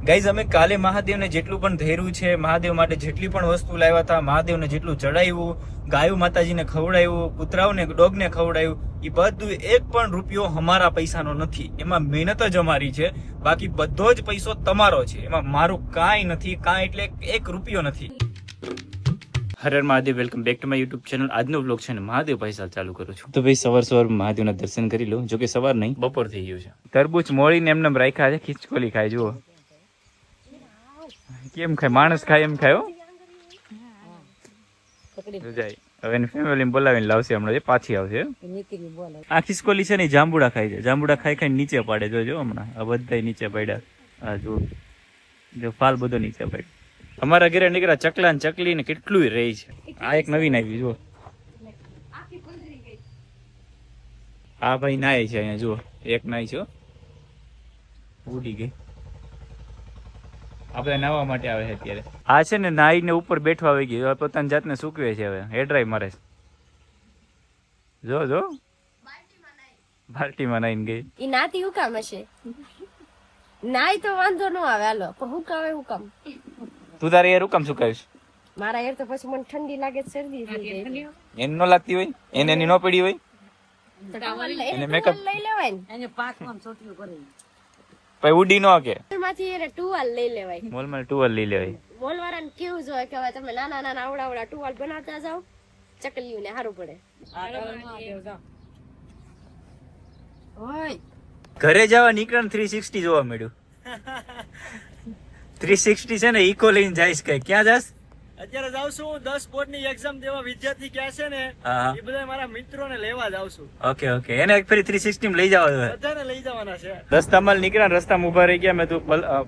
Guys અમે કાલે મહાદેવને જેટલું પણ ધૈર્યું છે, મહાદેવ માટે જેટલી પણ વસ્તુ લાવ્યા હતા, મહાદેવને જેટલું ચડાવ્યું, ગાયું માતાજીને ખવડાવ્યું, કૂતરાઓને ડોગને ખવડાવ્યું, એ બધું એક પણ રૂપિયો અમારા પૈસાનો નથી. એમાં મહેનત જ અમારી છે, બાકી બધો જ પૈસો તમારો છે. એમાં મારું કાંઈ નથી, કાંઈ એટલે એક રૂપિયો નથી. Har Mahadev, welcome back to my YouTube channel. આજનો વ્લોગ છે ને મહાદેવ પૈસા ચાલુ કરું છું. તો ભાઈ સવાર મહાદેવના દર્શન કરી લો. જો કે સવાર નહીં, બપોર થઈ ગયું છે. તરબૂચ મોળીને એમને રાખ્યા છે, ખીચકોલી ખાય. જુઓ કેમ ખાય, માણસ ખાય એમ ખાય. જાય હવે એની ફેમિલી બોલાવીને લાવશે, હમણાં પાછી આવશે. આ ખીચકોલી છે ને જાંબુડા ખાય છે, જાંબુડા ખાઈ ખાઈ નીચે પાડે. જો હમણાં આ બધા નીચે પડ્યા. હા જો ફાલ બધો નીચે પડ્યો. અમારા ઘરે નીકળ્યા ચકલા ને ચકલી ને કેટલું રહી છે. આ એક નવીન આવી જુઓ. આ ભાઈ નાય છે અહીંયા જુઓ, એક નાય છે, ઉડી ગઈ. આપણે નાવા માટે આવે છે અત્યારે. આ છે ને નાઈ ને ઉપર બેઠવા આવી ગઈ, હવે પોતાની જાતને સૂકવે છે. હવે હેર ડ્રાઈ મારે છે. જો બાલ્ટીમાં નાઈને ગઈ. ઈ નાતી હું કામ હશે? નાઈ તો વાંધો ન આવે, હાલો, પણ હું કામ હું કામ? તું તારે યાર હુકમ સુકાવીશ? મારા યાર તો પછી મને ઠંડી લાગે, શરદી થઈ જાય. એને ન લાગતી હોય, એને એની ન પડી હોય, એને મેકઅપ લઈ લેવાય ને, એને પાકમાં છોટલું કરે. પછી ઉડી ન કે માંથી એને ટુવાલ લઈ લેવાય. મોલમાં ટુવાલ લઈ લેવાય. મોલ વાળાને કેવું જોઈએ કે હવે તમે નાના નાના આવડા ટુવાલ બનાવતા જાવ, ચકલીઓને સારું પડે. ઘરે જવા નીકળ્યા 360 જોવા મળ્યું. 360 છે ને ઇકો લઈને જઈશ. કઈ ક્યાં જાસ? અત્યારે જાઉં છું 10 બોર્ડ ની એક્ઝામ દેવા. વિદ્યાર્થી ક્યાં છે ને એ બધા મારા મિત્રો ને લેવા જાઉં છું. ઓકે એને ફરી 360 માં લઈ જવા દો. બધાને લઈ જવાના છે. રસ્તામાં નીકળ્યા, રસ્તામાં ઉભા રહી ગયા. મેં તું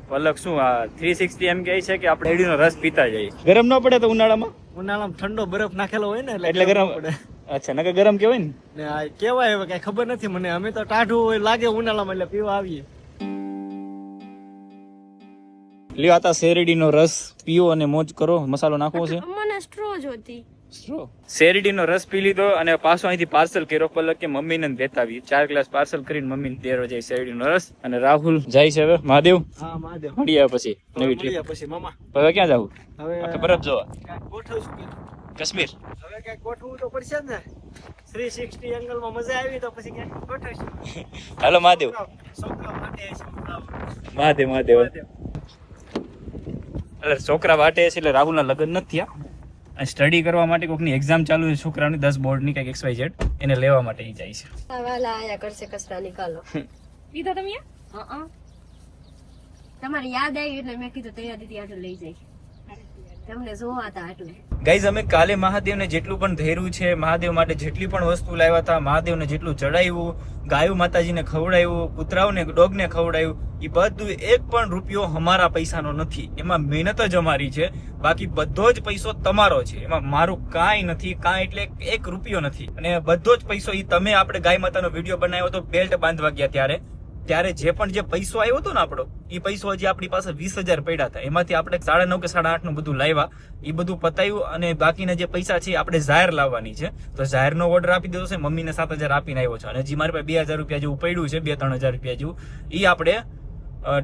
પલક શું આ 360 એમ કહે છે કે આપણે એડીનો રસ પીતા જઈએ. ગરમ ન પડે તો ઉનાળામાં ઠંડો બરફ નાખેલો હોય ને એટલે ગરમ પડે. અચ્છા, નકર ગરમ કેવાય ને. આ કેવાય હવે કઈ ખબર નથી મને. અમે તો ટાઢું હોય લાગે ઉનાળામાં એટલે પીવા આવીએ. લ્યો આતા શેરડીનો રસ પીઓ અને મોજ કરો. મસાલો નાખવો છે. મને સ્ટ્રો જોતી. શેરડીનો રસ પી લીધો અને પાછો અહીંથી પાર્સલ કર્યો. પલક કે મમ્મીને દેતા આવી. 4 ગ્લાસ પાર્સલ કરીને મમ્મીને દેરો જાય શેરડીનો રસ. અને રાહુલ જાય છે હવે મહાદેવ. હા મહાદેવ મળી આવે પછી નવી ટ્રીપ. પછી મામા હવે ક્યાં જવું? હવે બરફ જોવા ગોઠવશું. કાશ્મીર. હવે ક્યાંક ગોઠવવું તો પડશે જ ને. 360 એંગલ માં મજા આવી તો પછી ક્યાંક ગોઠવશું. હાલો મહાદેવ. છોકરા માટે છે. મહાદેવ. એટલે છોકરા વાટે છે એટલે રાહુલના લગ્ન નથી થયા. સ્ટડી કરવા માટે કોઈકની એક્ઝામ ચાલુ છે છોકરાની 10 બોર્ડની કંઈક XYZ, એને લેવા માટે એ જાય છે. વાલા આયા કરશે કચરા નિકાલો. પીધો તમે? હા. તમારી યાદ આવી એટલે મેં કીધું તૈયારી આટલું લઈ જાય. તમને જોવા હતા આટલું. ગાઈઝ અમે કાલે મહાદેવને જેટલું પણ ધૈર્યું છે, મહાદેવ માટે જેટલી પણ વસ્તુ લાવ્યા હતા, મહાદેવને જેટલું ચડાવ્યું, ગાયું માતાજીને ખવડાવ્યું, કૂતરાઓને ડોગને ખવડાવ્યું, એ બધું એક પણ રૂપિયો અમારા પૈસાનો નથી. એમાં મહેનત જ અમારી છે, બાકી બધો જ પૈસો તમારો છે. એમાં મારું કાંઈ નથી, કાંઈ એટલે એક રૂપિયો નથી. અને બધો જ પૈસો એ તમે આપણે ગાય માતાનો વિડીયો બનાવ્યો હતો બેલ્ટ બાંધવા ગયા ત્યારે જે પણ જે પૈસો આવ્યો હતો ને આપણો, એ પૈસો હજી આપણી પાસે 20,000 પડ્યા હતા. એમાંથી આપણે 9.5 કે 8.5 નું બધું લાવ્યા, એ બધું પતાવ્યું. અને બાકીના જે પૈસા છે આપણે જાહેર લાવવાની છે, તો જાહેરનો ઓર્ડર આપી દીધો છે. મમ્મીને 7,000 આપીને આવ્યો છે. અને હજી મારી પાસે 2,000 રૂપિયા જેવું પડ્યું છે, 2-3,000 રૂપિયા જેવું, એ આપણે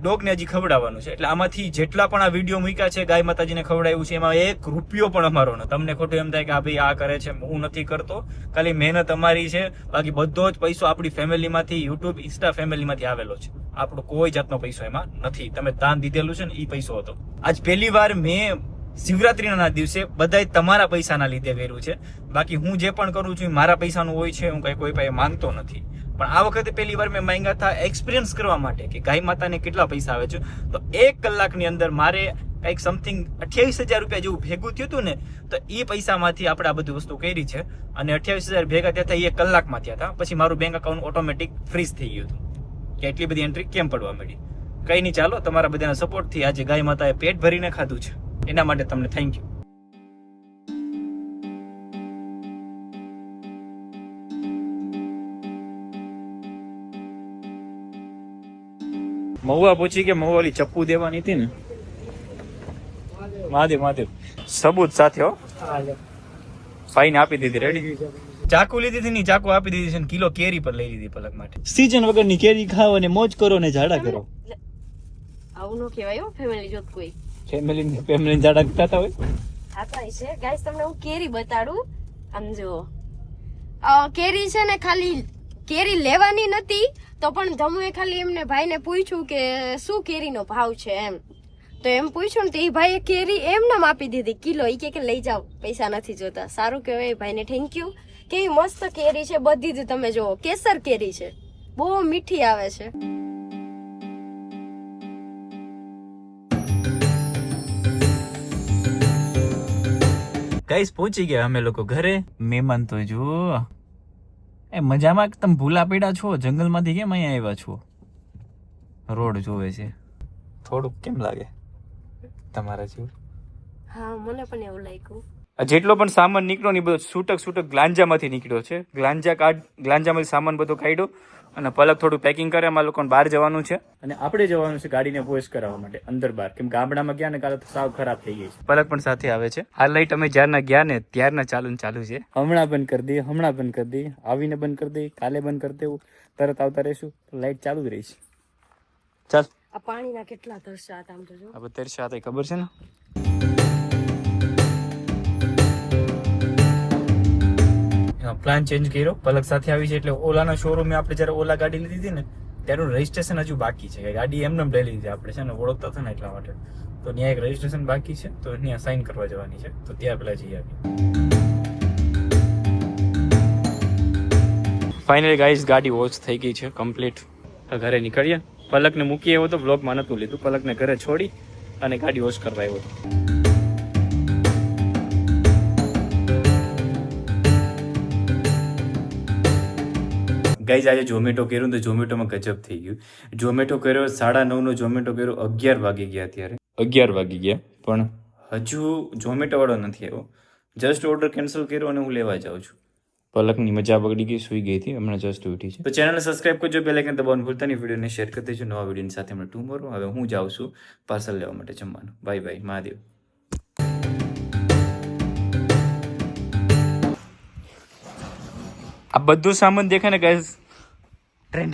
ડોગને હજી ખવડાવવાનું છે. એટલે આમાંથી જેટલા પણ આ વિડીયો મૂક્યા છે ગાય માતાજીને ખવડાવ્યું છે, એમાં એક રૂપિયો પણ અમારો નથી. તમને ખોટું એમ થાય કે આ ભાઈ આ કરે છે, હું નથી કરતો. ખાલી મહેનત અમારી છે, બાકી બધો જ પૈસો આપણી ફેમિલીમાંથી, યુટ્યુબ ઇન્સ્ટા ફેમિલીમાંથી આવેલો છે. આપણો કોઈ જાતનો પૈસો એમાં નથી. તમે દાન દીધેલું છે ને એ પૈસો હતો. આજ પહેલી વાર મેં શિવરાત્રીના દિવસે બધાય તમારા પૈસાના લીધે કર્યું છે. બાકી હું જે પણ કરું છું મારા પૈસાનું હોય છે, હું કઈ કોઈ પાસે માંગતો નથી. પણ આ વખતે પહેલી વાર મેં માંગ્યા હતા એક્સપિરિયન્સ કરવા માટે કે ગાય માતાને કેટલા પૈસા આવે છે. તો 1 કલાકની અંદર મારે કંઈક સમથિંગ 28,000 રૂપિયા જેવું ભેગું થયું હતું ને, તો એ પૈસામાંથી આપણે આ બધી વસ્તુ કરી છે. અને 28,000 ભેગા થયા હતા એ 1 કલાકમાં થયા હતા. પછી મારું બેંક અકાઉન્ટ ઓટોમેટિક ફ્રીઝ થઈ ગયું હતું કે એટલી બધી એન્ટ્રી કેમ પડવા મળી. કઈ નહીં, ચાલો તમારા બધાના સપોર્ટથી આજે ગાય માતાએ પેટ ભરીને ખાધું છે, એના માટે તમને થેન્ક યુ. મહુવા પૂછી કે મહુવાલી ચપ્પુ દેવાની હતી ને. મહાદેવ સબૂત સાથે હો. ફાઈન આપી દીધી. રેડી. ચાકુ લીધી હતી ને, ચાકુ આપી દીધી છે ને, કિલો કેરી પર લઈ લીધી પલક માટે. સીઝન વગરની કેરી ખાઓ અને મોજ કરો ને ઝાડા કરો. આવું નો કહેવાય ફેમિલી જોત કોઈ ફેમિલી જાડા થતા હોય. આ તો છે ગાઈસ, તમને હું કેરી બતાડું. આમ જો કેરી છે ને, ખાલી કેરી લેવાની નથી તો પણ ધમુએ ખાલી એમને ભાઈને પૂછ્યું કે શું કેરીનો ભાવ છે એમ. તો એમ પૂછ્યું ને તો એ ભાઈએ કેરી એમને આપી દીધી કિલો. એ કે લઈ જાઓ, પૈસા નથી જોતા. સારું કહેવાય, ભાઈને થેન્ક યુ. કેવી મસ્ત કેરી છે બધી જ. તમે જો કેસર કેરી છે, બહુ મીઠી આવે છે. ગાઈસ પહોંચી ગયા અમે લોકો ઘરે. મહેમાન તો જો એ મજામાં. તમે ભૂલા પડ્યા છો, જંગલમાંથી કેમ અહીંયા આવ્યા છો? રોડ જોવે છે. થોડુંક કેમ લાગે તમારા જેવું? હા, મને પણ એવું લાગ્યું. જેટલો પણ સામાન નીકળ્યો ને એ બધો છૂટક ગ્લાંજામાંથી નીકળ્યો છે. ગ્લાંજામાંથી સામાન બધો કાઢ્યો અને પલક થોડું પેકિંગ કરે. અમારા લોકોને બહાર જવાનું છે અને આપણે જવાનું છે ગાડીને વોશ કરાવવા માટે અંદર બહાર. કેમ ગામડામાં ગયા ને કાલે તો સાવ ખરાબ થઈ ગઈ છે. પલક પણ સાથે આવે છે. આ લાઈટ અમે જ્યારના ગયા ને ત્યારના ચાલુ છે. હમણાં બંધ કરી દઈએ, હમણાં બંધ કરી દઈએ, આવીને બંધ કરી દઈએ, કાલે બંધ કરી દેવું, તરત આવતા રહીશું. લાઈટ ચાલુ જ રહી છે. ચાલ, આ પાણીના કેટલા તરસા હતા આમ તો જો. આ તરસા હતા ખબર છે ને. પ્લાન ચેન્જ કર્યો. પલક સાથે આવી છે એટલે ઓલાના શોરૂમે આપણે જયારે ઓલા ગાડી લીધી હતી ને ત્યારનું રજીસ્ટ્રેશન હજુ બાકી છે. ગાડી એમને લઈ લીધી આપણે છે ને, ઓળખતા હતા ને એટલા માટે. તો ત્યાં એક રજીસ્ટ્રેશન બાકી છે, તો ત્યાં સાઇન કરવા જવાની છે. તો ત્યાં પેલા જઈ આવી. ફાઇનલી ગાઈસ ગાડી વોશ થઈ ગઈ છે કમ્પ્લીટ. ઘરે નીકળીએ. પલકને મૂકી આવ્યો તો બ્લોગમાં નહોતું લીધું. પલકને ઘરે છોડી અને ગાડી વોશ કરવા આવ્યો હતો. ગાઈઝ આજે ઝોમેટો કર્યું તો ઝોમેટોમાં ગજબ થઈ ગયું. ઝોમેટો કર્યો 9:30નો ઝોમેટો કર્યો, 11 વાગી ગયા. અત્યારે 11 વાગી ગયા પણ હજુ ઝોમેટો વાળો નથી આવ્યો. જસ્ટ ઓર્ડર કેન્સલ કર્યો અને હું લેવા જાઉં છું. પલકની મજા બગડી ગઈ, સુઈ ગઈ હતી, હમણાં જસ્ટ ઉઠી છે. તો ચેનલને સબસ્ક્રાઇબ કરજો, બેલ આઇકન દબાવવાનું ભૂલતા નહીં. વિડીયોને શેર કરી દેજો. નવા વિડીયોની સાથે હમણાં ટુમોરો. હવે હું જાઉં છું પાર્સલ લેવા માટે જમવાનું. Bye bye, Mahadev. આ બધું સામાન દેખાય ને ગાઈઝ, ટ્રેન